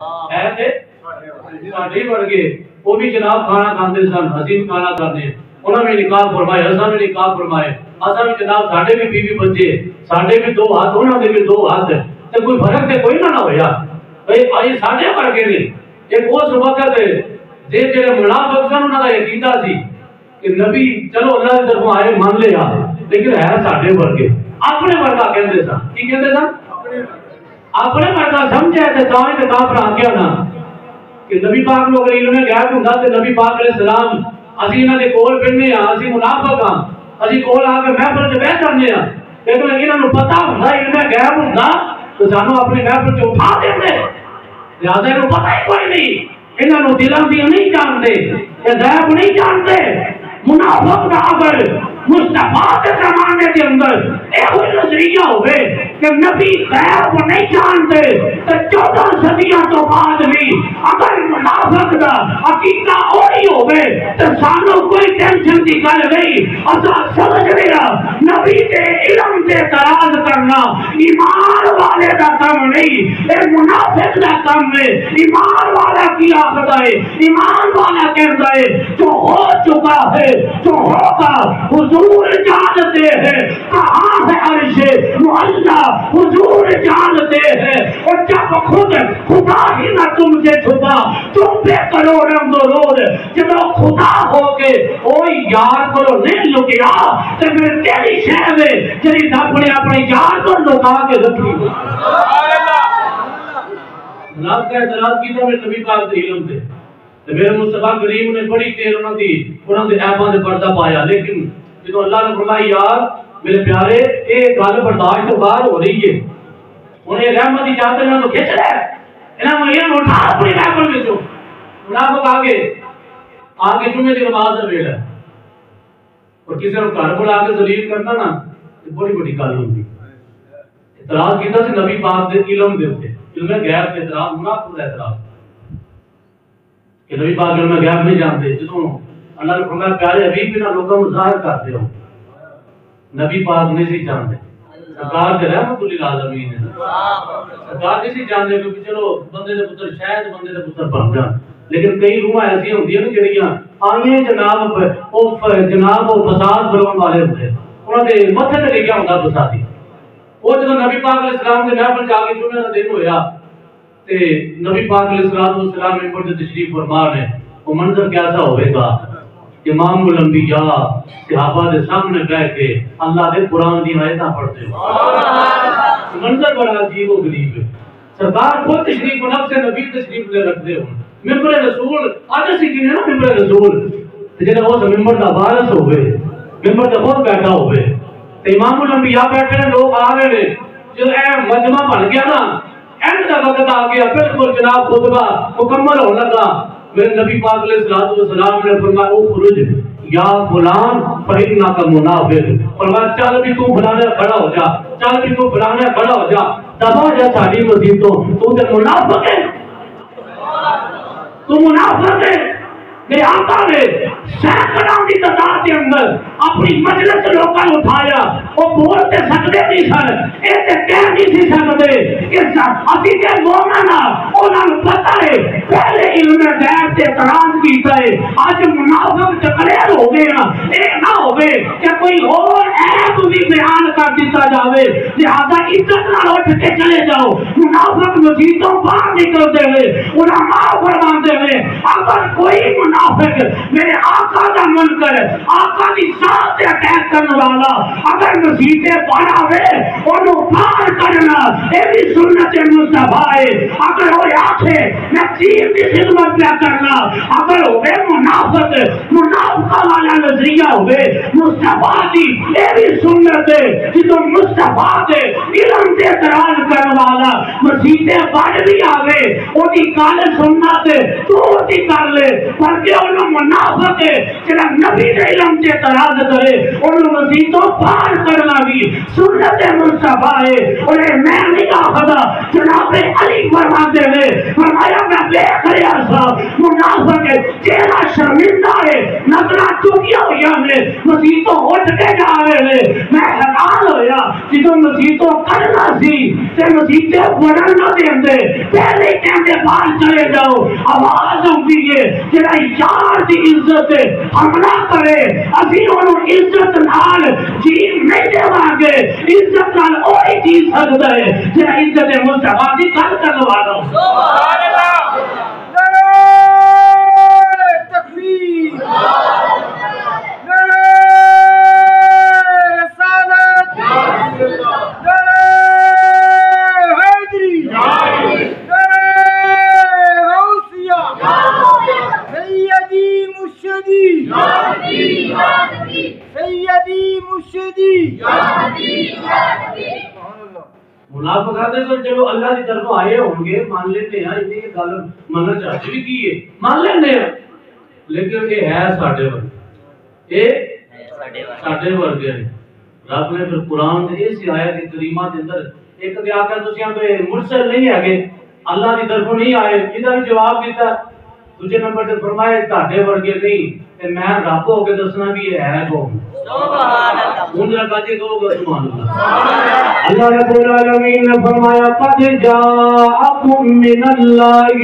ہے تے ساڈے ورگے وہ بھی جناب کھانا کھاندے سن، اسی بھی کھانا کھاندے، انہاں نے نکاح فرمائے، اساں نے نکاح فرمائے، اساں بھی جناب ساڈے بھی بیوی بچے، ساڈے بھی دو ہاتھ، انہاں دے بھی دو ہاتھ، تے کوئی فرق تے کوئی نہ ہویا بھئی ائی ساڈے ورگے نہیں۔ ایک اس وقت جڑے منافق سن انہاں دا عقیدہ سی کہ نبی چلو اللہ کی طرفوں آئے مان لیا لیکن ہے ساڈے ورگے، اپنے ورگا کہندے سن، کی کہندے سن؟ اپنے ورگا سمجھے تے تاں تے کافر آ گیا نا کہ نبی پاک نو اگر علم غیب ہوندا تے نبی پاک علیہ السلام اسی انہاں دے کول بیٹھنے ہاں، اسی منافق ہاں، اسی کول آ کے محفل چ بیٹھ جاندے ہاں، لیکن انہاں نو پتہ ہوندا علم غیب ہوندا تو سانو اپنی محفل چ اٹھا دیندے، لہذا انہوں پتہ ہی کوئی نہیں، انہاں نو دلاں دی نہیں جانتے، یہ غیب نہیں جانتے۔ منافق دا اگر مصطفیٰ کے زمانے کے اندر یہ نظریہ ہوئے کہ نبی غیب نہیں جانتے تو 14 صدیاں تو بعد بھی اگر منافق دا عقیدہ وہی ہوئے تو سانو کوئی ٹینشن کی گل نہیں، اساں سمجھ لیا نبی کے علم سے اعتراض کرنا ایمان والے دا کام نہیں، یہ منافق دا کام ہے۔ ایمان والا کی آخدا ہے، ایمان والا کہتا ہے جو ہو چکا ہے جو ہوگا حضور جانتے ہیں، کہاں ہے عرش معلا حضور جانتے ہیں، اور جب خود خدا ہی نہ تم سے چھپا تم پہ کرو رمز و روز، جب خدا ہو کے اوئی یار کو نہیں لکیا تو پھر تیری شہر میں جری اپنے اپنے یار کو لکا کے رکھی۔ رب کا اعتراض کی تو میں نبی پاک دے علم دے میرے مصطفیٰ کریم نے بڑی دیر انہوں نے ایباں دے پردہ پایا، لیکن جدو اللہ نے فرمایا یار میرے پیارے ایک گل برداشت تو باہر ہو رہی ہے، انہیں رحمت کی چادر انہوں نے کھچ رہا ہے، انہوں نے اٹھا اپنی محفل میں جو منافق آگے جمعے کی نماز ہے ویلا اور کسی نے گھر بلا کے ذلیل کرنا نا بڑی بڑی گل ہوتی۔ اعتراض کیتا سی نبی پاک دے علم دے اوپر، علم غیب دے اعتراض منافق دا اعتراض کہ نبی پاک علم غیب نہیں جانتے۔ جدوں اللہ نے فرمایا پیارے حبیب بنا لوگوں کو ظاہر کرتے ہو، نبی پاک نہیں سی جانتے، سرکار دے رحمت للعالمین ہے، سرکار نہیں سی جانتے کہ چلو بندے دے پتر شاید بندے دے پتر بن جان، لیکن کئی روح ایسی ہوندی ہیں جڑیاں آئیں جناب وہ فساد بلون والے ہوندے، انہاں دے متھے تے لکھیا ہوندا فسادی۔ وہ جدوں نبی پاک علیہ السلام دے محفل جا کے جمعے دا دن ہویا تے نبی پاک علیہ السلام ممبر تے تشریف فرما رہے، وہ منظر کیسا ہوئے گا؟ امام الانبیاء صحابہ دے سامنے بیٹھ کے اللہ دے قرآن دی آیتاں پڑھتے ہو، منظر بڑا عجیب و غریب ہے۔ سرکار خود تشریف و نفس نبی تشریف لے رکھتے ہو، ممبر رسول آج اسی کی نا ممبر رسول جنہیں وہ ممبر دا وارث ہوئے، ممبر تے خود بیٹھا ہوئے، امام الانبیاء بیٹھے ہیں، لوگ آ رہے ہیں، جو اے مجمع بن گیا نا اینڈ کا وقت آ گیا، بالکل جناب خطبہ مکمل ہونے لگا، میرے نبی پاک علیہ السلام نے فرمایا او خروج یا فلان فإنک منافق، فرمایا چل بھی تو فلانے کھڑا ہو جا، چل بھی تو فلانے کھڑا ہو جا، دبا جا ساری مسیح تو تے منافق ہے، تو منافق ہے۔ میرے آقا نے سینکڑوں کی تعداد کے اندر اپنی مجلس لوگوں نے اٹھایا، وہ بولتے سکتے نہیں سن، یہ کہہ نہیں سی سکتے کہ اسی کے مومن انہوں نے پتہ ہے پہلے علم غیب سے اعتراض کیتا ہے، آج منافق ڈکلیئر ہو گئے نا، یہ نہ ہوئے کہ کوئی اور عیب بھی بیان کر دیتا جاوے، لہذا عزت نہ اٹھ کے چلے جاؤ۔ منافق مسجدوں باہر نکلتے ہوئے علماء فرماتے ہوئے اگر کوئی منافق میرے آقا دا منکر آقا دی ذات سے اٹیک کرنے والا اگر مسیحے پڑھا ہوئے انہوں پار کرنا یہ بھی سنت مصطفیٰ ہے۔ اگر وہ آکھے میں چیز کی خدمت پہ کرنا، اگر ہوئے منافقہ والا نظریہ ہوئے مصطفیٰ دی یہ بھی سنت ہے، جدو مصطفیٰ دے علم سے اعتراض کرنے والا مسیحے پڑھ بھی آوے وہ دی کال سننا تے تو دی کر لے، پر کہ انہوں منافق ہے جنہاں نبی دے علم سے اعتراض کرے انہوں مسیحوں پار کرنا بھی سنت مصطفیٰ ہے۔ اور میں نہیں آخدا جناب علی فرماتے ہوئے فرمایا میں بے خیال صاحب منافق ہے، چہرہ شرمندہ ہے، نظرہ چکیا ہوئی نے مسیتوں اٹھ کے جا رہے ہیں. میں حیران ہویا جدوں مسیتوں کرنا سی تے مسیتیں بڑھن نہ دیندے پہلے کہندے باہر چلے جاؤ. آواز ہوندی ہے جڑا یار دی عزت حملہ کرے اسی انہوں عزت نال جی نہیں دے گے. عزت نال وہی جی سکتا ہے جڑا عزت مصطفیٰ دی گل کرن والا. سبحان اللہ. نعرہ تکبیر، نعرہ رسالت، نعرہ حیدری، نعرہ غوثیہ، سیدی مرشدی، سیدی مرشدی. منافق آتے تو چلو اللہ کی طرف آئے ہوں گے مان لیتے ہیں انہیں یہ گل مننا چاہتے بھی کی ہے مان لیتے ہیں لیکن یہ ہے ساڈے ورگے یہ ساڈے ورگے ہیں. رب نے پھر قرآن کے اس آیت کریمہ کے اندر ایک دے آکر تسیاں پہ مرسل نہیں ہے کہ اللہ کی طرف نہیں آئے ادھر بھی جواب دیتا. دوسرے نمبر سے فرمائے تاڈے ورگے نہیں کہ میں رب ہو کے دسنا بھی یہ ہے کون. سبحان اللہ. ان رکھا جی کہو گا سبحان اللہ. اللہ رب العالمین نے فرمایا قد جاءکم من اللہ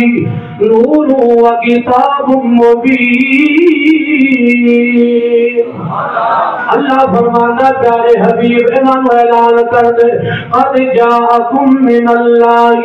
نور و کتاب مبین. اللہ فرماتا پیارے حبیب انہوں اعلان کر دے قد جاءکم من اللہ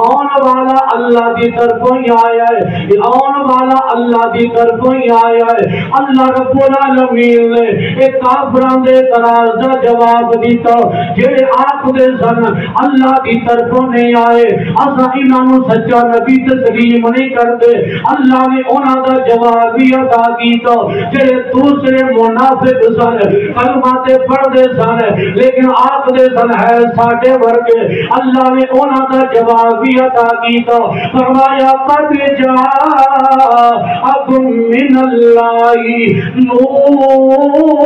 آن والا اللہ دی طرفوں ہی آیا ہے آن والا اللہ دی طرفوں ہی آیا ہے. اللہ رب العالمین نے ایک کافران دے اعتراض دا جواب دیتا جڑے آپ دے سن اللہ دی طرفوں نہیں آئے اساں انہاں نوں سچا نبی تسلیم نہیں کرتے. اللہ نے انہاں دا جواب بھی عطا کیتا جڑے دوسرے منافق سن کلمات پڑھدے سن لیکن آپ دے سن ہے ساڈے ورگے. اللہ نے انہاں دا جواب بھی عطا کیتا فرمایا قد جاءکم من اللہ نور.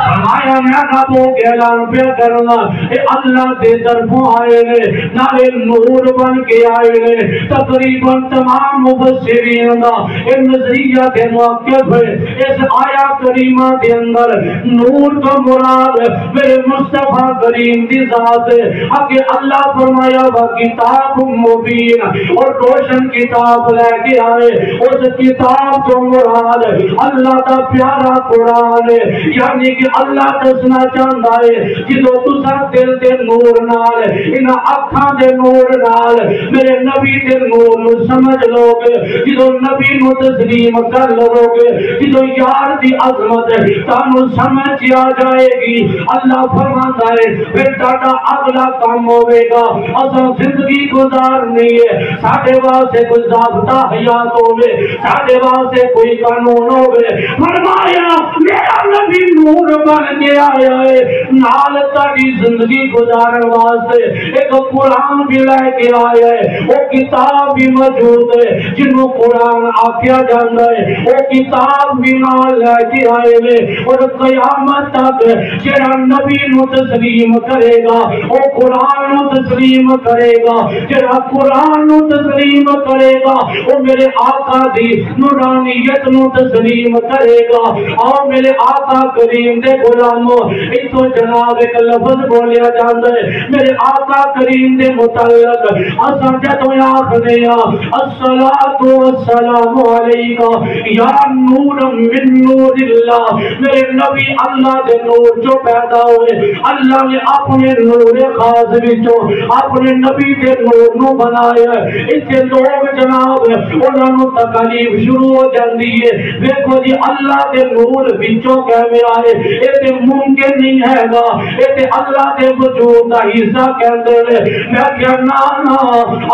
فرمایا میں رب ہو کے اعلان پہ کرنا اے اللہ دے طرفوں آئے نے نالے نور بن کے آئے نے. تقریباً تمام مفسرین دا ان نظریہ کے موقف ہے اس آیا کریمہ کے اندر نور کا مراد میرے مصطفیٰ کریم دی ذات ہے. اگے اللہ فرمایا وہ کتاب مبین اور روشن کتاب لے کے آئے. اس کتاب کو مراد اللہ کا پیارا قرآن ہے یعنی کہ اللہ دسنا چاہتا ہے جدو تسا دل دے نور نال انہاں اکھاں دے نور نال میرے نبی دے نور نو سمجھ لو گے جدو نبی نو تسلیم کر لو گے جدو یار دی عظمت تانوں سمجھ آ جائے گی. اللہ فرماتا ہے پھر تہاڈا اگلا کام ہوے گا اساں زندگی گزارنی ہے ساڈے واسطے کوئی ضابطہ حیات ہوے ساڈے واسطے کوئی قانون ہوے. فرمایا میرا نبی نور بن کے آیا ہے نال تاری زندگی گزارن واسطے ایک قرآن بھی لے کے آیا ہے. وہ کتاب بھی موجود ہے جنہوں قرآن آکھیا جاندا ہے وہ کتاب بھی نال لے کے آئے نے. اور قیامت تک جڑا نبی نو تسلیم کرے گا وہ قرآن نو تسلیم کرے گا جڑا قرآن نو تسلیم کرے گا وہ میرے آقا دی نورانیت نو تسلیم کرے گا. اور میرے آقا کریم دے غلامو اتو جناب ایک لفظ بولیا جاندا ہے میرے آقا کریم دے متعلق اساں جدوں آکھدے ہاں الصلاۃ والسلام علیکہ یا نور من نور اللہ میرے نبی اللہ دے نور جو پیدا ہوئے اللہ نے اپنے نور خاص وچوں اپنے نبی دے نور نو بنایا. اتنے لوگ جناب انہاں نوں تکلیف شروع ہو جاندی ہے دیکھو جی اللہ دے نور وچوں کیویں آئے اے تے ممکن نہیں ہے گا اے تے اللہ دے وجود دا حصہ کہندے نے. میں کہیا نا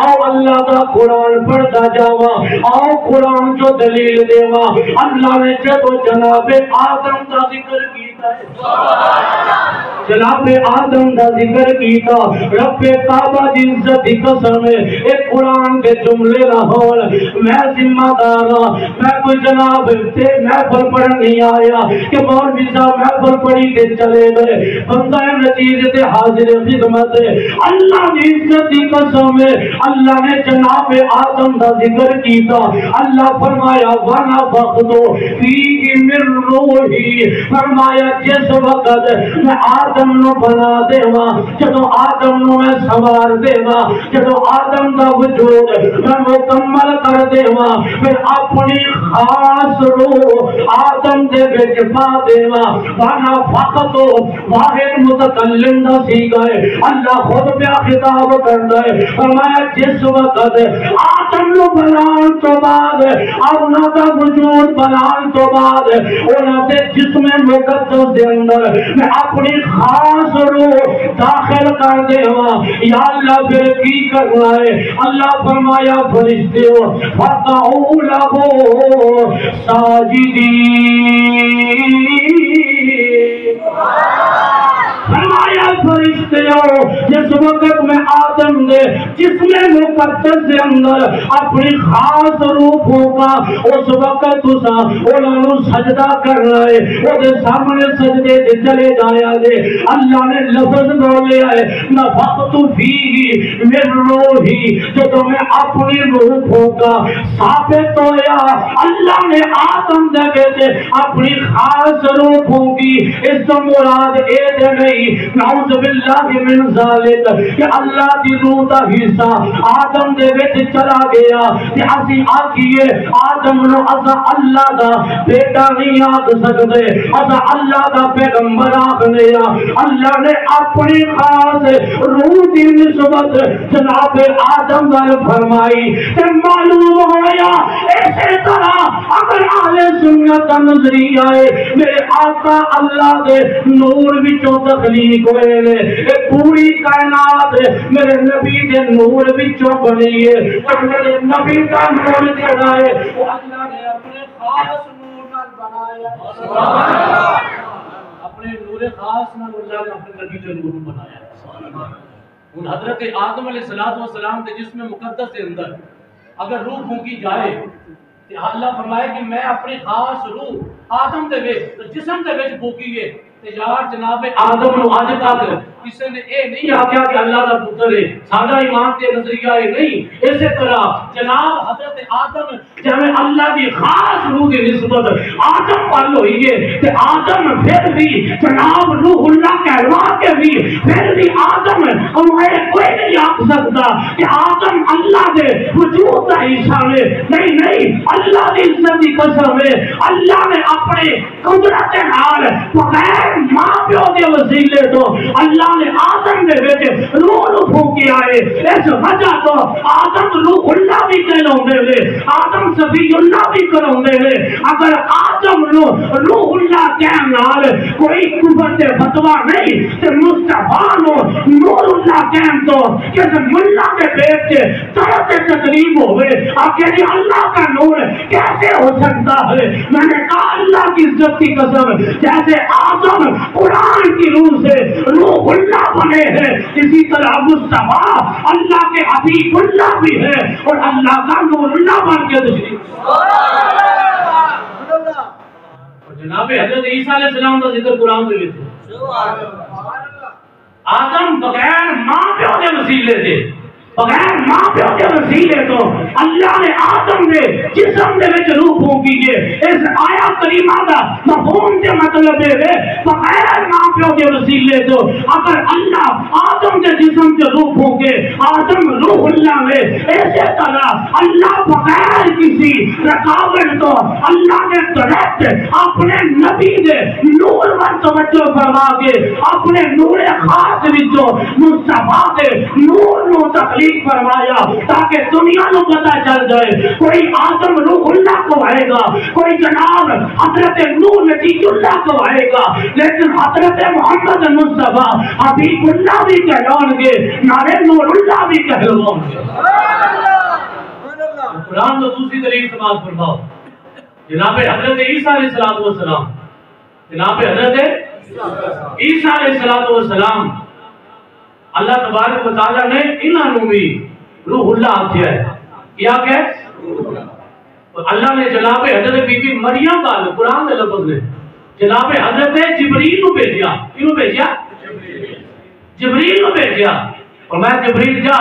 آؤ اللہ دا قرآن پڑھدا جاواں آؤ قرآن جو دلیل دیواں. اللہ نے جدوں جناب آدم دا ذکر کیتا ہے جناب آدم دا ذکر کیتا رب کعبہ دی عزت دی قسم ایک قرآن کے جملے نہ ہون میں ذمہ دار ہاں. میں کوئی جناب تے محفل پڑھن نہیں آیا کہ مولوی صاحب محفل پڑی کے چلے گئے. بندہ نتیجے تے حاضر خدمت ہے. اللہ کی عزت کی قسم ہے اللہ نے جناب آدم دا ذکر کیتا. اللہ فرمایا وَنَفَخْتُ فِيهِ مِن رُوحِي, فرمایا جس وقت میں آدم نو بنا دیواں, جدو آدم نو میں سوار دیواں, جدو آدم دا وجود میں مکمل کر دیواں, پھر اپنی خاص روح آدم دے وچ پا دیواں. وَنَفَخْتُ واحد متکلم دا سیگا ہے, اللہ خود پہ خطاب کرتا ہے. فرمایا جس وقت آدم نو بنان تو بعد انہاں دا وجود بنان تو بعد انہاں دے جسم مقدس دے اندر میں اپنی خاص روح داخل کر دیواں. یا اللہ پھر کی کرنا ہے؟ اللہ فرمایا فرشتوں فَقَعُوا لَهُ سَاجِدِينَ. فرمایا فرشتوں جس وقت میں آدم دے جسم مقدس دے اندر اپنی خاص روح ہوگا اس وقت تسا انہوں سجدہ کرنا ہے, وہ دے سامنے سجدے دے چلے جایا دے. اللہ نے لفظ بولے ہے نفخت فیہ من روحی, جو تمہیں اپنی روح ہوگا ثابت ہویا اللہ نے آدم دے بیٹے اپنی خاص روح ہوگی. اس تو مراد اے دے نہیں نعوذ باللہ من ذالک کہ اللہ دی روح دا حصہ آدم دے وچ چلا گیا کہ اسی آکھیے آدم نو اسا اللہ دا بیٹا نہیں آکھ سکتے, اسا اللہ دا پیغمبر آکھنے. اللہ نے اپنی خاص روح دی نسبت جناب آدم وال فرمائی. تے معلوم ہویا اسی طرح اگر اہل سنت کا نظریہ ہے میرے آقا اللہ دے نور وچوں تخلیق ہوئے نے, پوری کائنات میرے نبی دے نور وچوں بنی ہے. میرے نبی کا نور جڑا ہے وہ اللہ نے اپنے خاص نور نال بنایا. سبحان اللہ, اپنے نور خاص نال اللہ نے اپنے نبی دے نور بنایا. ان حضرت آدم علیہ السلام کے جسم مقدس کے اندر اگر روح پھونکی جائے تو اللہ فرمائے کہ میں اپنی خاص روح آدم دے وچ جسم دے وچ پھونکی ہے. یار جناب آدم نو اج تک کسی نے اے نہیں آکھیا کہ اللہ دا پتر ہے. ساڈا ایمان تے نظریہ ہے نہیں. اسی طرح جناب حضرت آدم جویں اللہ دی خاص روح دی نسبت آدم پال ہوئی ہے تے آدم پھر بھی جناب روح اللہ کہلوا کے بھی پھر بھی آدم ہمیں کوئی نہیں آکھ سکتا کہ آدم اللہ دے وجود دا حصہ ہے. نہیں, اللہ دی عزت دی قسم ہے اللہ نے اپنے قدرت نال بغیر ماں پیو دے وسیلے تو اللہ نے آدم دے وچ روح نو پھونکی آئے. اس وجہ تو آدم روح اللہ بھی کہلاوندے نے, آدم صفی اللہ بھی کہلاوندے نے. اگر آدم نو روح اللہ کہن نال کوئی کفر تے فتوی نہیں تے مصطفی نو نور اللہ کہن تو کس ملا کے پیٹ سے طرح تکلیف ہوئے آکے جی اللہ کا نور کیسے ہو سکتا ہے؟ میں نے کہا اللہ کی عزت کی قسم جیسے آدم قرآن کی روح سے روح اللہ بنے ہیں اسی طرح مصطفیٰ اللہ کے حبیب اللہ بھی ہے اور اللہ کا نور اللہ بن کے تشریف. اور جناب حضرت عیسیٰ علیہ السلام کا ذکر قرآن میں لیتے آدم بغیر ماں پیو کے وسیلے تھے, بغیر ماں پیو کے وسیلے تو اللہ نے آدم دے جسم دے وچ روح پھونکی ہے. اس آیا کریمہ دا مفہوم تے مطلب ہے بغیر ماں پیو کے وسیلے تو اگر اللہ آدم دے جسم تے روح پھونکے آدم روح اللہ میں. اسی طرح اللہ بغیر کسی رکاوٹ تو اللہ نے ڈائریکٹ اپنے نبی دے نور پر توجہ فرما کے اپنے نور خاص وچوں مصطفیٰ دے نور نو تخلیق فرمایا تاکہ دنیا کو پتہ چل جائے کوئی آدم روح اللہ کو آئے گا, کوئی جناب حضرت نور نتیج اللہ کو آئے گا, لیکن حضرت محمد مصطفیٰ حبیب اللہ بھی کہلائیں گے, نارے نور اللہ بھی کہلائیں گے. قرآن تو دوسری دلیل سماعت فرماؤ. جناب حضرت عیسیٰ علیہ السلام جناب حضرت عیسیٰ علیہ السلام اللہ تبارک و تعالیٰ نے انہوں بھی روح اللہ آکھیا ہے. کیا کہ اللہ نے جناب حضرت بی بی مریم کا قرآن کے لفظ نے جناب حضرت جبریل کو بھیجیا، کیوں بھیجیا؟ جبریل کو بھیجیا، اور میں جبریل جا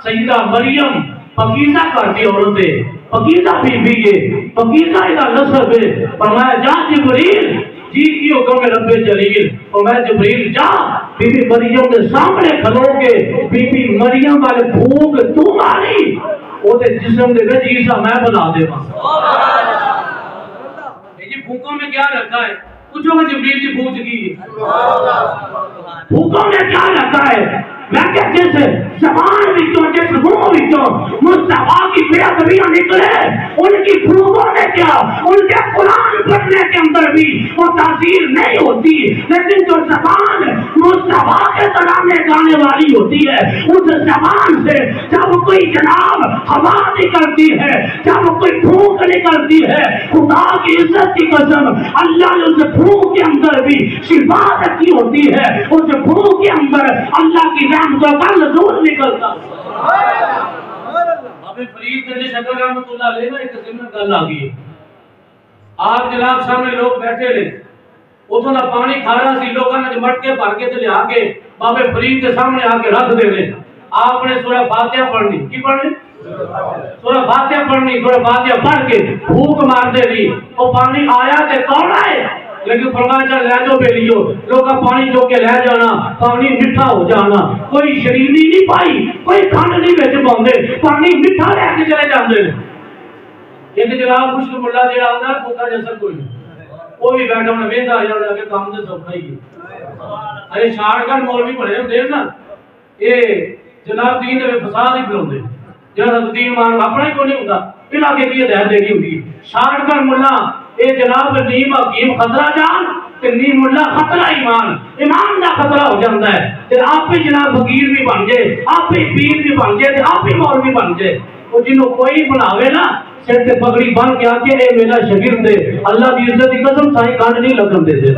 سیدہ مریم پاکیزہ کرتی عورتیں، پاکیزہ بی بی ہے، پاکیزہ کا نسب ہے، اور میں جا جبریل جی کی حکم رب جلیل، اور میں جبریل جا بی بی مریم کے سامنے کھلو کے بی بی مریم والے بھوک تو ماری وہ تے جسم دے وچ عیسیٰ میں بنا دے جی بھوکوں میں کیا رکھا ہے؟ پوچھو میں جبریل کی بھوک کی بھوکوں میں کیا رکھا ہے؟ میں کہتے سے زبان وچوں جس منہ وچوں مصطفیٰ کی بے ادبیاں نکلے ان کی بھوکوں میں کیا، ان کے قرآن پڑھنے کے اندر بھی وہ تاثیر نہیں ہوتی، لیکن جو زبان مصطفیٰ کے ترانے گانے والی ہوتی ہے اس زبان سے جب کوئی جناب ہوا نکلتی ہے، جب کوئی بھوک نکلتی ہے، خدا کی عزت کی قسم اللہ نے اس بھوک کے اندر بھی شفا رکھی ہوتی ہے، اس بھوک کے اندر اللہ کی رحمتوں کا نزول نکلتا۔ ابھی فرید نے شکر رحمت اللہ علیہ نا ایک ضمن گل آ گئی، آپ جناب سامنے لوگ بیٹھے لے اتوں کا پانی کھا رہا سی، لوگوں نے مٹکے بھر کے تے لیا کے بابے فرید کے سامنے آ کے رکھ دے رہے، آپ نے سورہ فاتحہ پڑھنی، کی پڑھنی؟ سورہ فاتحہ پڑھنی، سورہ فاتحہ پڑھ کے پھونک مار دے رہی، وہ پانی آیا تے کون آئے؟ لیکن فرمایا چل لے جو بیلیو، لوگا پانی جو کے لے جانا، پانی میٹھا ہو جانا، کوئی شریلی نہیں پائی، کوئی کھانڈ نہیں بیچ پاؤندے، پانی میٹھا لے کے چلے جاندے۔ ایک جناب خشک ملا جڑا آندا ہے بھوکا جیسا کوئی وہ بھی بیٹھا ہونا ویندا جانا کہ کام تے سوکھا ہی ہے۔ ارے شاڑ کر مولوی بنے ہوندے نا، اے جناب دین دے فساد ہی پھیلاوندے، جڑا دین مان اپنا ہی کوئی نہیں ہوندا، علاقے کی ہدایت دے گی ہوندی ہے۔ شاڑ کر ملا اے جناب نیم حکیم خطرہ جان تے نیم ملا خطرہ ایمان، ایمان دا خطرہ ہو جاندا ہے تے آپ ہی جناب فقیر بھی بن جائے، آپ ہی پیر بھی بن جائے تے آپ ہی مولوی بن جائے۔ وہ جنہوں کوئی بناوے نا سر تے پگڑی بن کے آکے اے میرا شاگرد ہے، اللہ دی عزت کی قسم سائیں کانڈ نہیں لگن دے دے۔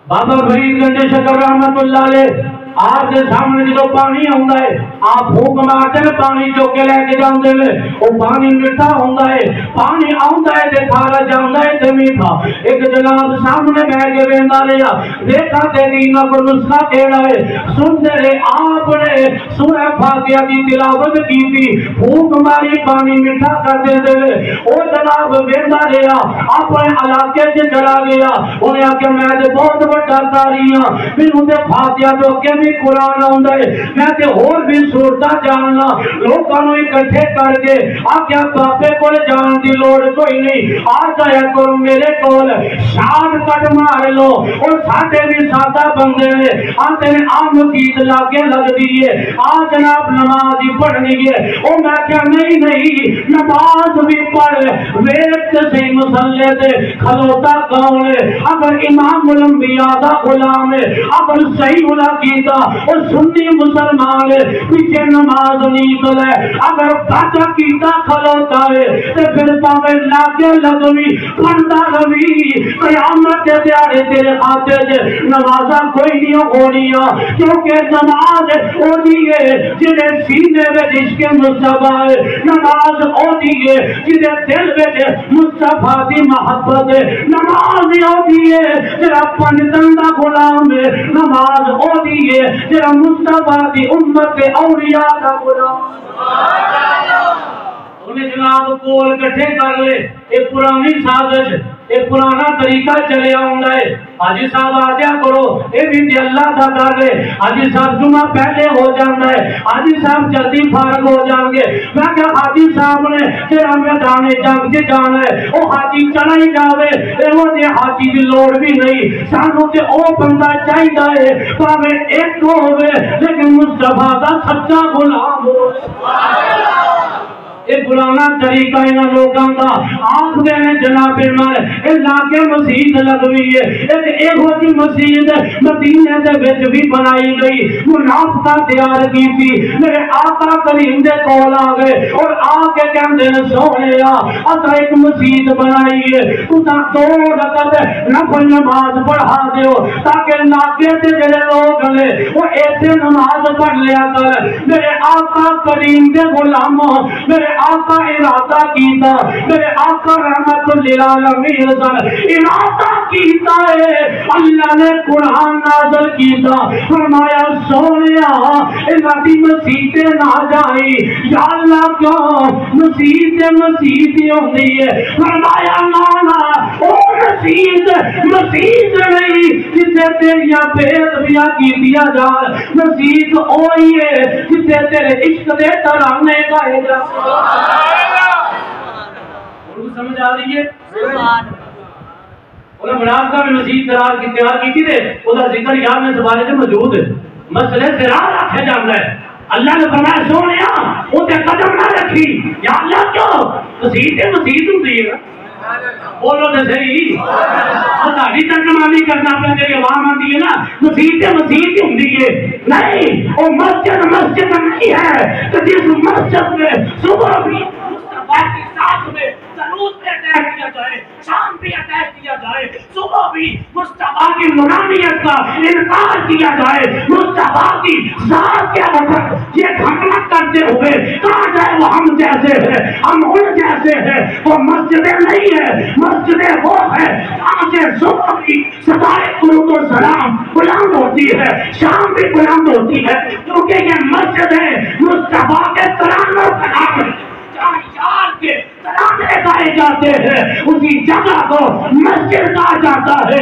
بابا فرید گنج شکر رحمت اللہ علیہ آپ کے سامنے جو پانی ہوندا ہے آپ پھونک مارتے ہیں پانی جو کے لے کے جاندے نے، وہ پانی میٹھا ہوندا ہے، پانی آوندا ہے تے کھارا جاندا ہے تے میٹھا۔ ایک جناب سامنے بیٹھ کے ویندا رہیا، دیکھا تیری نہ کو نسخہ کیڑا ہے، سنتے رہے آپ نے سورہ فاتحہ کی تلاوت کی تھی، پھونک ماری پانی میٹھا کر دے دے، وہ جناب ویندا رہیا اپنے علاقے سے چلا گیا، انہیں آکے میں تے بہت بڑا قاری ہاں، مینوں تے فاتحہ تو کہ قرآن آندا ہے، میں تے اور بھی صورتاں جاننا، لوگاں نوں اکٹھے کر کے آکھیا بابے کول جان دی لوڑ کوئی نہیں، آ جایا کرو میرے کول، شاد کٹ مار لو، اور ساڈے بھی سادہ بندے نے آندے نے آ مسجد لاگے لگ دیئے، آ جناب نماز ہی پڑھنی ہے، او میں کیا نہیں نماز بھی پڑھ ویٹ سے مسلے تے کھلوتا کون ہے، اگر امام الانبیاء دا غلام ہے، اگر صحیح العقیدہ اور سنی مسلمان ہے، پیچھے نماز نیکل ہے، اگر بچہ کیتا کھلوتا ہے تو پھر پاوے لاگے لگوی پڑھتا روی، قیامت کے دیارے تیرے خاتے سے نمازہ کوئی نہیں ہونی ہے، کیونکہ نماز ہوتی ہے جنہیں سینے میں جس کے مصطفیٰ ہے، نماز ہوتی ہے جنہیں دل میں مصطفیٰ دی محبت ہے، نماز ہوتی ہے جنہیں پنجتندہ غلام ہے، نماز ہوتی ہے جنہیں مصطفیٰ دی امت اولیاء کا غلام۔ انہیں جناب کول کٹھے کر لے، ایک پرانی سازش، ایک پرانا طریقہ چلے آؤنگا ہے، حاجی صاحب آجا کرو، اے بھی تے اللہ کا کر لے، حاجی صاحب جمعہ پہلے ہو جانا ہے، حاجی صاحب جلدی فارغ ہو جائیں گے، میں کہا حاجی صاحب نے تیرا میدان جنگ سے جانا ہے، او حاجی چلا ہی جاوے، اے وہ تے حاجی دی لوڑ بھی نہیں، سانو تے او بندہ چاہیے ہے، پاوے ایک کو ہوئے لیکن مصطفیٰ دا سچا غلام ہو۔ ایک پرانا طریقہ انہاں لوگاں دا آنکھ دینے جناب مال علاقے مسجد لگوی ہے، ایک ایہو جی مسجد مدینے دے وچ بھی بنائی گئی، منافقہ تیار کی تھی، میرے آقا کریم دے کول آ گئے اور آ کے کہندے نے سونیا اسا ایک مسجد بنائی ہے، تساں 2 رکعت نفل نماز پڑھا دیو تاکہ علاقے تے جڑے لوگ نے وہ ایسے نماز پڑھ لیا کر۔ میرے آقا کریم دے غلاموں، میرے آقا ارادہ کیتا میرے آقا رحمت للعالمین ارادہ کیتا ہے اللہ نے قرآن نازل کیتا فرمایا سونیا انہاں دی مسیتیں نہ جائیں یا اللہ کیوں مسیت ہوندی ہے فرمایا نا او مسیت نہیں جسے تیریاں بے ادبیاں کیتیاں جان مسیت اوہی ہے جسے تیرے عشق دے ترانے گائے جا سمجھ آ رہی ہے انہیں منافقہ میں مسیح قرار کی تیار کی تھی وہ ذکر یاد میں زبانے سے موجود ہے مسئلے قرار رکھا جاتا ہے اللہ نے فرمایا سونیا اسے قدم نہ رکھی یا اللہ کیوں مسیح ہوتی ہے بولو تو صحیح تاری ترجمانی کرنا پہ تیری عوام آتی ہے نا مسیح ہوتی ہے نہیں وہ مسجد نہیں ہے کہ جس مسجد میں صبح بھی مصطفیٰ کی ساتھ میں ضرور پہ اٹیک کیا جائے شام بھی اٹیک کیا جائے صبح بھی مصطفیٰ کی نورانیت کا انکار کیا جائے مصطفیٰ کی ذات کے وقت یہ حملہ کرتے ہوئے کہا جائے وہ ہم جیسے ہیں ہم ان جیسے ہیں وہ مسجدیں نہیں ہے مسجدیں وہ ہے جہاں سے صبح بھی صدائے درود و سلام بلند ہوتی ہے شام بھی بلند ہوتی ہے کیونکہ یہ مسجد ہے مصطفیٰ کے ترانوں کا نام یار کے ترانے گائے جاتے ہیں اسی جگہ کو مسجد کہا جاتا ہے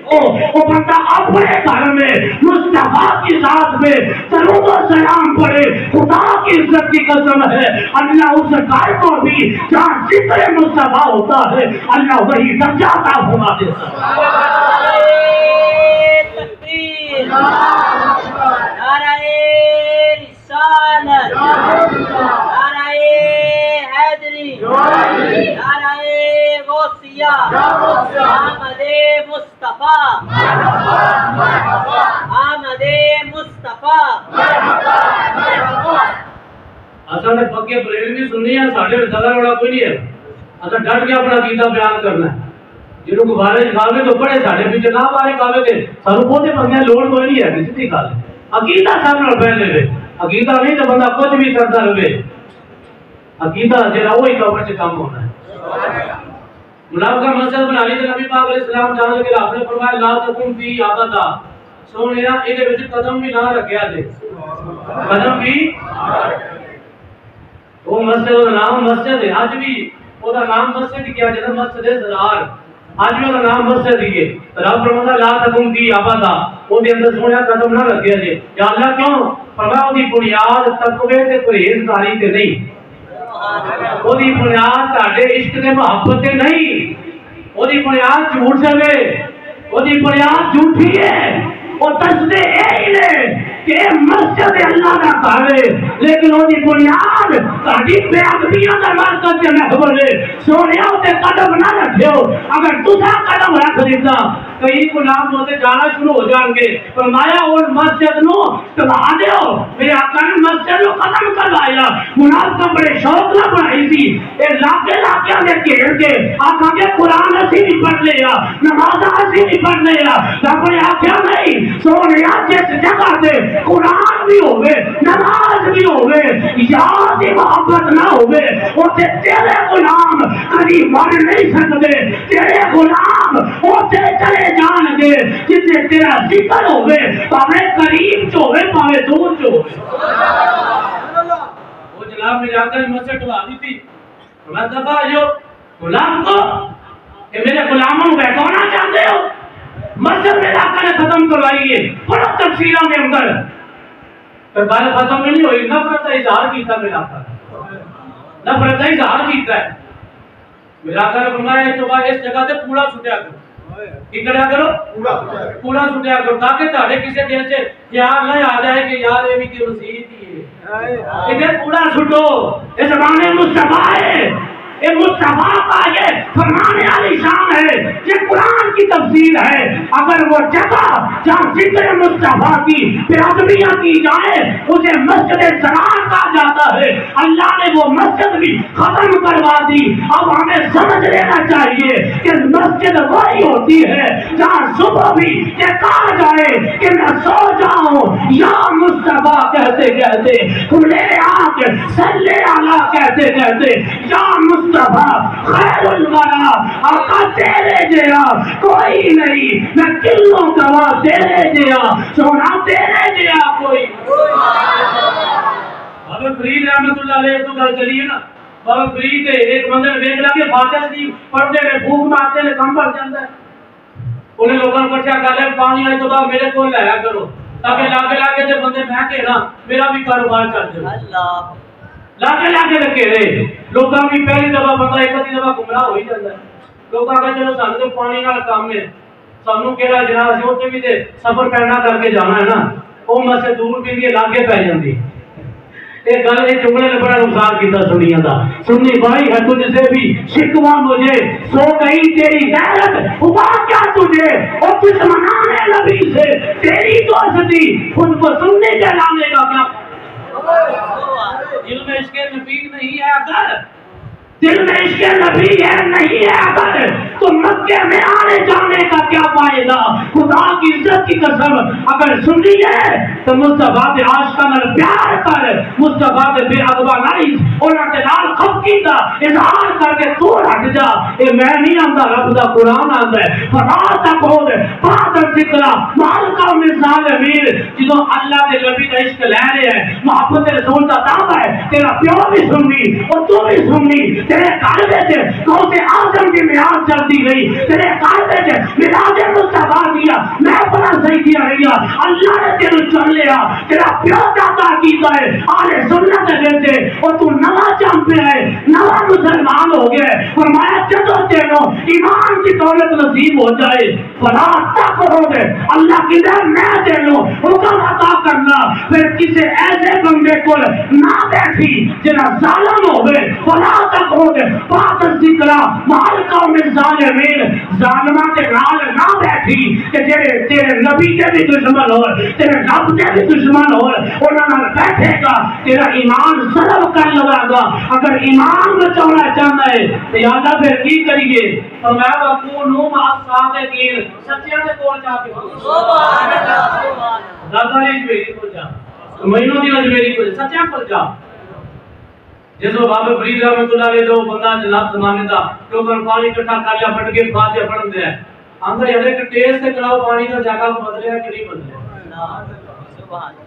وہ بندہ اپنے گھر میں مصطفیٰ کی ذات میں درود و سلام پڑھے خدا کی عزت کی قسم ہے اللہ اس گھر کو بھی جہاں ذکر مصطفیٰ ہوتا ہے اللہ وہی درجہ عطا فرما دیتا ہے نعرہ رسالت نعرہ حیدری نعرہ غوثیہ آمد مصطفیٰ آمد مصطفیٰ اصل میں پکے بریل بھی سننی ہے ساڑھے میں زیادہ بڑا کوئی نہیں ہے اصل ڈٹ کے اپنا عقیدہ بیان کرنا ہے جنہوں کو بارے کھاوے تو بڑے ساڑھے پیچھے نہ بارے کھاوے تھے ساروں پوتے بندے لوڑ کوئی نہیں ہے کسی تھی کھا لے عقیدہ سامنے پہلے ہوئے عقیدہ نہیں تو بندہ کچھ بھی کرتا رہے عقیدہ جرا وہی کور سے کام ہونا ہے منافقہ مسجد بنا لی تو نبی پاک علیہ السلام جان کے آپ نے فرمایا لا تکن فی ابدا سونیا ایدے وچ قدم بھی نہ رکھیا جے قدم بھی وہ مسجد کا نام مسجد ہے اج بھی او دا نام مسجد کیا جے مسجد زرار اج بھی دا نام مسجد ہے رب فرماتا لا تکن فی ابدا او دے اندر سونیا قدم نہ رکھیا جے یا اللہ کیوں فرمایا دی بنیاد تقوی تے پرہیزگاری تے نہیں وہ دی بنیاد تاڑے عشق دے محبت دے نہیں وہ دی بنیاد جھوٹ سے وہ دی بنیاد جھوٹی ہے وہ تسدے ہی نے کہ مسجد اللہ کا کہے لیکن وہ دی بنیاد تاڑی بے ادبیاں دا مرکز سے محور ہے سونیا تے قدم نہ رکھو اگر تسا قدم رکھ دیتا کئی غلام ہوتے جانا شروع ہو جان گے فرمایا اور مسجد نو تباہ دیو میرے آقا نے مسجد نو ختم کروایا منافقہ بڑے شوق نہ بنائی تھی اے لاکے میں گھیر کے آقا کے قرآن اسی نہیں پڑھ لیا نماز اسی نہیں پڑھ لیا رب نے آخیا نہیں سونیا جس جگہ سے قرآن بھی ہوئے نماز بھی ہوئے یاد محبت نہ ہوئے اسے تیرے غلام کبھی مر نہیں سکتے تیرے غلام اسے چلے جان گے جسے تیرا ذکر ہوئے پاوے قریب چ ہوئے پاوے دور چ ہوئے وہ جناب میرے آقا نے مسجد ٹوا دی تھی میں دفعہ جو غلام کو کہ میرے غلاموں کو بہکانا چاہتے ہو مسجد میرے آقا نے ختم کروائی ہے بڑا تفصیلوں کے اندر پر بات ختم نہیں ہوئی نفرت کا اظہار کیتا میرے آقا نفرت کا اظہار کیتا ہے میرے آقا نے فرمایا تو بعد اس جگہ سے پورا چھٹیا کرو کی کرو پورا چھٹیا کرو تاکہ تہاڈے کسی دل سے خیال نہ آ جائے کہ یار یہ بھی کہ مسیح تھی ہے ادھر پورا چھٹو اس زمانے مصطفیٰ ہے یہ مصطفیٰ کا یہ فرمانے والی شان ہے یہ قرآن کی تفسیر ہے اگر وہ جگہ جہاں ذکر مصطفیٰ کی پیادمیاں کی جائے اسے مسجد زرار کہا جاتا ہے اللہ نے وہ مسجد بھی ختم کروا دی اب ہمیں سمجھ لینا چاہیے کہ مسجد وہی ہوتی ہے جہاں صبح بھی یہ کہا جائے کہ میں سو جاؤں یا مصطفیٰ کہتے کہتے کھلے پاک صلی اللہ کہتے کہتے یا مصطفیٰ خیر الورا آقا تیرے جیا کوئی نہیں، میں کلوں گواہ تیرے جیا سونا تیرے جیا کوئی۔ بابا فرید رحمت اللہ علیہ تو گل چلی ہے نا، بابا فرید ایک بندے نے دیکھ لیا کہ فاتحہ شریف پڑھتے ہوئے بھوک مارتے ہیں کم بڑھ جاتا ہے، انہیں لوگوں کو اکٹھا کر لیا پانی آئے تو بعد میرے کو لایا کرو تاکہ لاگے دے بندے مہکے نا میرا بھی کاروبار چل جائے، لاگے لگے رہے لوگوں بھی پہلی دفعہ بندہ ایک آدھی دفعہ گمراہ ہو ہی جاتا ہے، لوگوں کا چلو سانو تو پانی نال کام ہے سانو کہڑا جناب اسی اوتھے بھی تے سفر پینا کر کے جانا ہے نا، وہ مسے دور بھی دی لاگے پی جاندی۔ ایک گل ہے جملے نے بڑا نقصان کیتا سنیاں دا، سنی بھائی ہے تجھ سے بھی شکوا مجھے سو گئی تیری غیرت ہوا کیا تجھے اور دشمنان نبی سے تیری دوستی خود کو سننے کے لانے کا کیا؟ دل میں عشق نبی نہیں ہے اگر دل میں عشق نبی ہے نہیں ہے اگر تو مکے میں آنے جانے کا کیا فائدہ؟ خدا کی عزت کی قسم اگر سنی ہے تو مصطفیٰ کے عاشقاں نال پیار کر، مصطفیٰ کے بے ادبا نہیں انہاں دے نال خفقی دا اظہار کر کے تو ہٹ جا، اے میں نہیں آندا رب دا قرآن آندا ہے فلا تقعد بعد الذکر مع القوم الظالمین۔ جدوں اللہ دے نبی دا عشق لے رہے ہیں محبت رسول دا دعویٰ ہے، تیرا پیو بھی سننی اور تو بھی سننی، تیرے قلبے سے غوث اعظم کی میراث چلتی گئی، تیرے قلبے سے میراث مصطفیٰ دیا میں بڑا صحیح کیا رہیا، اللہ نے تیرے چن لیا، تیرا پیو دادا کیتا ہے آل سنت دے اور تو نواں چم پہ ہے نواں مسلمان ہو گیا، فرمایا جدو تینوں ایمان کی دولت نصیب ہو جائے فلا تقعد اللہ کی در میں تینوں حکم عطا کرنا پھر کسی ایسے بندے کو نہ بیٹھی جنہ ظالم ہوئے فلا تقعد بعد الذکر مع القوم الظالمین، ظالماں کے نال نہ بیٹھی کہ تیرے نبی کے بھی دشمن ہو تیرے رب کے بھی دشمن ہو انہاں نال بیٹھے گا تیرا ایمان سلب کر لگا گا، اگر ایمان بچانا چاہتا ہے تو یاد پھر کی کریے فرمایا وَكُونُوا مَعَ الصَّادِقِينَ، سچیاں دے کول جا کے سبحان اللہ دادا نے میری کول جا مینوں دی میری کول سچیاں کول جا۔ جس وہ بابا فرید رحمت اللہ علیہ جو بندہ جناب زمانے دا لوگوں پانی اکٹھا کر لیا پھٹ کے فاتحہ پڑھن دے اندر یاد ہے کہ ٹیسٹ سے کراؤ پانی کا جگہ بدلے ہے کہ نہیں بدلے،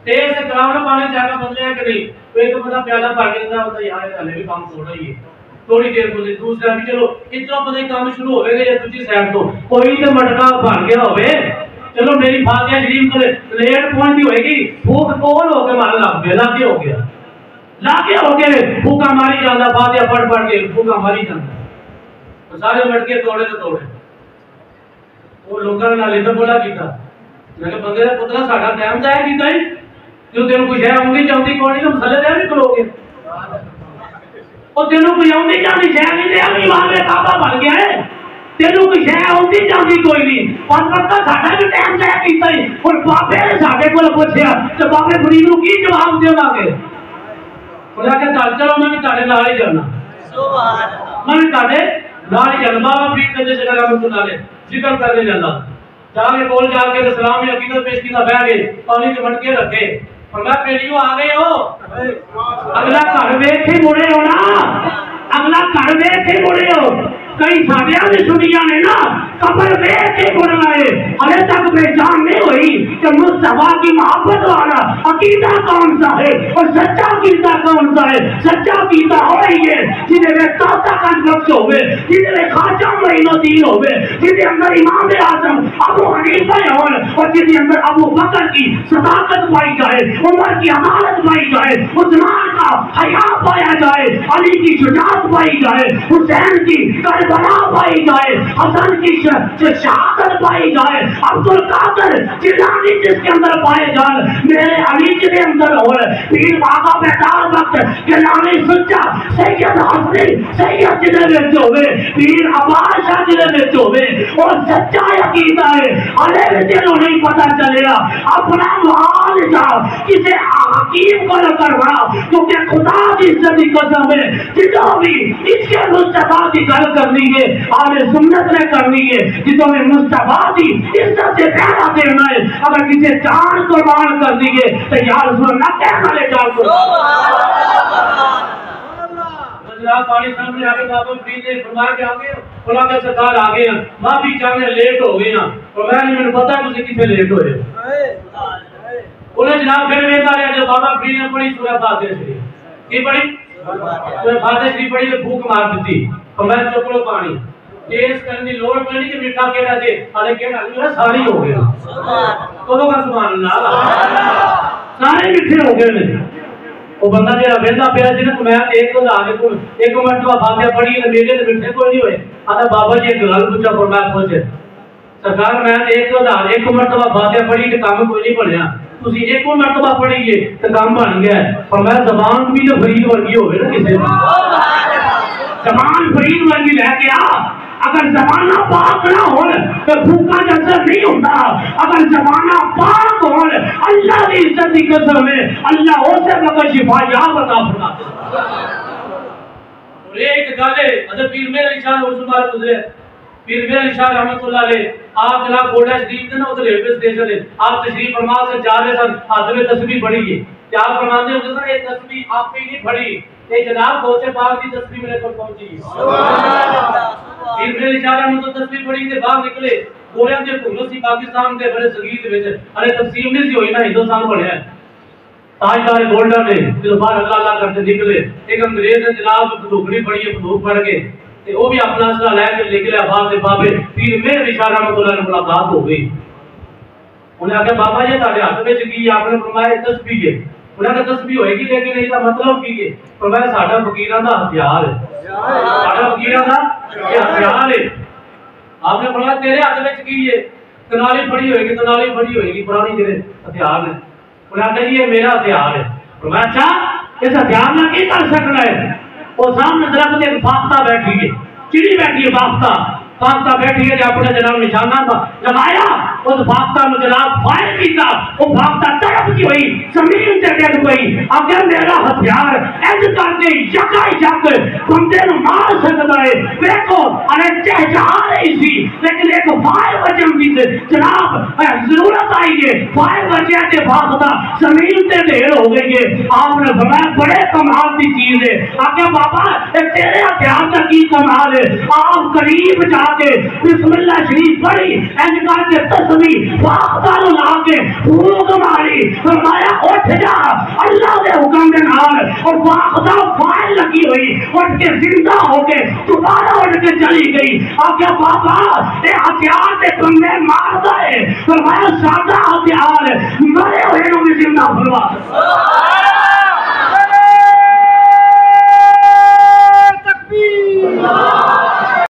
ٹیسٹ سے کراؤ نا پانی جگہ بدلے ہے کہ نہیں، تو ایک بندہ پیالہ بھر کے اندر ہوتا یار ہلے بھی کام تھوڑا ہی ہے تھوڑی دیر کو دوسرا بھی چلو اتنا پتہ کام شروع ہوئے گا یا دوسری سائڈ تو کوئی تو مٹکا بھر گیا ہوئے چلو میری فاتحہ شریف کو لیٹ پہنچی ہوئے گی بھوک کول ہو کے مارا لگ گیا لاگے ہو گیا لاگے ہو کے بھوکا ماری جانا فاتحہ پڑھ پڑھ کے بھوکا ماری جانا سارے مٹکے توڑے تو توڑے وہ لوگوں نے نالے تو بولا کیتا میں کہ بندے کا پتلا ساڈا ٹائم ضائع کیتا ہے جو تینوں کوئی شے آؤں گی چاہتی کوئی نہیں تو مسئلے دے بھی کھلو گے اور تینوں کوئی آؤں گی چاہتی شے نہیں دے ابھی وہاں میں کعبہ بن گیا ہے تینوں کوئی شے آؤں گی چاہتی کوئی نہیں اور پتہ ساڈا بھی ٹائم ضائع کیتا ہے اور بابے نے ساڈے کو پوچھا تو بابے فرید نو کی جواب دے گے بولا کہ چلو میں بھی تاڑے نال ہی جانا سبحان اللہ میں بھی تاڑے نال ہی جانا بابا فرید نے جیسے رحمت اللہ علیہ ذکر کرنے جانا جا کے بول جا کے اسلام میں عقیدت پیش کیتا بیٹھ گئے پانی کے مٹکے رکھے اور میں پیڑیوں آ گئے ہو اگلا گھر ویکھ کے مڑے ہو نا اگلا گھر ویکھ کے مڑے ہو کئی ساڈیاں بھی سنیاں نے نا قبر ویکھ کے مڑنا ہے ابھی تک پہچان نہیں ہوئی کہ مصطفیٰ کی محبت والا عقیدہ کون سا ہے اور سچا عقیدہ کون سا ہے سچا عقیدہ وہی ہے جنہیں میں طاقت کا بخش ہوئے جنہیں میں خواجہ معین الدین ہوئے جنہیں اندر امام اعظم ابو حنیفہ ہون اور جنہیں اندر ابو بکر کی صداقت پائی جائے عمر کی عدالت پائی جائے عثمان کا حیا پایا جائے علی کی شجاعت پائی جائے حسین کی کربلا پائی جائے حسن کی شہادت پائی جائے عبد القادر جیلانی جس کے اندر پائے جائے میرے علی کے اندر ہو پیر بابا بیدار وقت جیلانی سچا سید حسنی سید جنہیں بیچ ہوئے پیر عباس شاہ جنہیں بیچ ہوئے اور سچا عقیدہ ہے علیہ جنہوں نہیں پتا چلے گا اپنا محال جا کسے حکیم کو نہ کروا کیونکہ خدا کی عزت کی قسم ہے جتوں بھی اس کے مصطفیٰ کی گل کرنی ہے آل سنت نے کرنی ہے جتوں میں مصطفیٰ کی عزت سے پہلا دینا ہے اگر کسی جان قربان کر دیئے تو یا رسول اللہ کہنا لے جان کو جناب پانی سامنے آ گئے بابا فرید نے فرمایا کہ آگے فلاں کے سرکار آ گئے ہیں معافی چاہنے لیٹ ہو گئے ہیں اور میں نے پتا تجھے کتنے لیٹ ہوئے انہیں جناب پھر ویکھا رہا جب بابا فرید نے پڑھی سورہ فاتحہ شریف کی پڑھی سورہ فاتحہ شریف پڑھی تو بھوک مار دیتی فرمایا چک لو پانی تیز کرنے کی لوڑ پڑی کہ میٹھا کہنا دے ارے کہنا میرا ساری ہو گیا کدوں کا سبحان اللہ سارے میٹھے ہو گئے نے وہ بندہ جہاں وہدا پیا سی نا میں ایک مرتبہ فاتحہ پڑھی میرے تو میٹھے کوئی نہیں ہوئے آتا بابا جی ایک گل پوچھا فرمایا پوچھے سرکار میں ایک مرتبہ فاتحہ پڑھی کہ کام کوئی نہیں بنیا تسی ایک مرتبہ پڑھیے تو کام بن گیا فرمایا زبان بھی تو فرید ورگی ہوئے نا کسی زبان فرید ورگی لے کے آ اگر زمانہ پاک نہ ہو تو بھوکا جذب نہیں ہوتا اگر زمانہ پاک ہو اللہ کی عزت کی قسم ہے اللہ اسے مگر شفا یا بتا فرماتا اور ایک گل ہے حضرت پیر میرے علی شاہ حضور مبارک گزرے پیر میرے علی شاہ رحمۃ اللہ علیہ آپ جناب گوڑا شریف نے ادھر ریلوے اسٹیشن ہے آپ تشریف فرما سے جا رہے سن ہاتھ میں تسبیح پڑھی ہے کیا آپ فرماتے ہوتے سن یہ تسبیح آپ پہ نہیں پڑھی یہ جناب غوث پاک کی تسبیح میرے پر پہنچی سبحان اللہ پیر میرے علی شاہ رحمۃ اللہ تسبیح پڑھی تے باہر نکلے گوڑیاں دے حکومت سی پاکستان دے بڑے صغیر وچ ارے تقسیم نہیں سی ہوئی نا ہندوستان بنیا تاجدار گولڈن نے جو باہر اللہ اللہ کرتے نکلے ایک انگریز نے جناب بندوقڑی پڑھی ہے بندوق پڑھ کے تے وہ بھی اپنا اسلحہ لے کے نکلے باہر دے بابے پیر میرے علی شاہ رحمۃ اللہ نے ملاقات ہو گئی انہیں آخیا بابا جی تہاڈے ہاتھ وچ کی آپ نے فرمایا تسبیح ہے انہیں کہا تسبیح ہوئے گی لیکن اس کا مطلب کی ہے فرمایا ساڈا فقیراں دا ہتھیار ہے ساڈا فقیراں دا ہتھیار ہے آپ نے فرمایا تیرے ہاتھ وچ کی ہے تنالی پڑی ہوئے گی تنالی پڑی ہوئے گی پرانی جڑے ہتھیار نے انہیں کہا جی یہ میرا ہتھیار ہے فرمایا اچھا اس ہتھیار نہ کی کر سکنا ہے وہ سامنے درخت ایک فاختہ بیٹھی ہے چڑی بیٹھی ہے فاختہ بیٹھی ہے اپنے جناب نشانہ لگایا اس فاختہ میں جناب فائر کیتا وہ فاختہ تڑپتی ہوئی زمین تے ڈگ پئی اگر میرا ہتھیار ایج کر کے یکا یک بندے نو مار سکتا ہے دیکھو ارے چہچہا رہی سی لیکن ایک فائر وجم دی جناب ضرورت آئی ہے فائر وجہ تے فاختہ زمین تے ڈھیر ہو گئی ہے آپ نے فرمایا بڑے کمال دی چیز ہے آگے بابا تیرے ہتھیار کا کی کمال ہے آپ قریب جا کے بسم اللہ شریف پڑھی اینج کر کے تسبیح فاختہ نو لا کے پھونک ماری فرمایا اٹھ جا اللہ دے حکم دے نال اور فاختہ فائر لگی ہوئی اٹھ کے زندہ ہو کے دوبارہ اٹھ کے چلی گئی آگے بابا اے ہتھیار تے بندے ماردا ہے فرمایا سادہ ہتھیار مرے ہوئے نو بھی زندہ فرما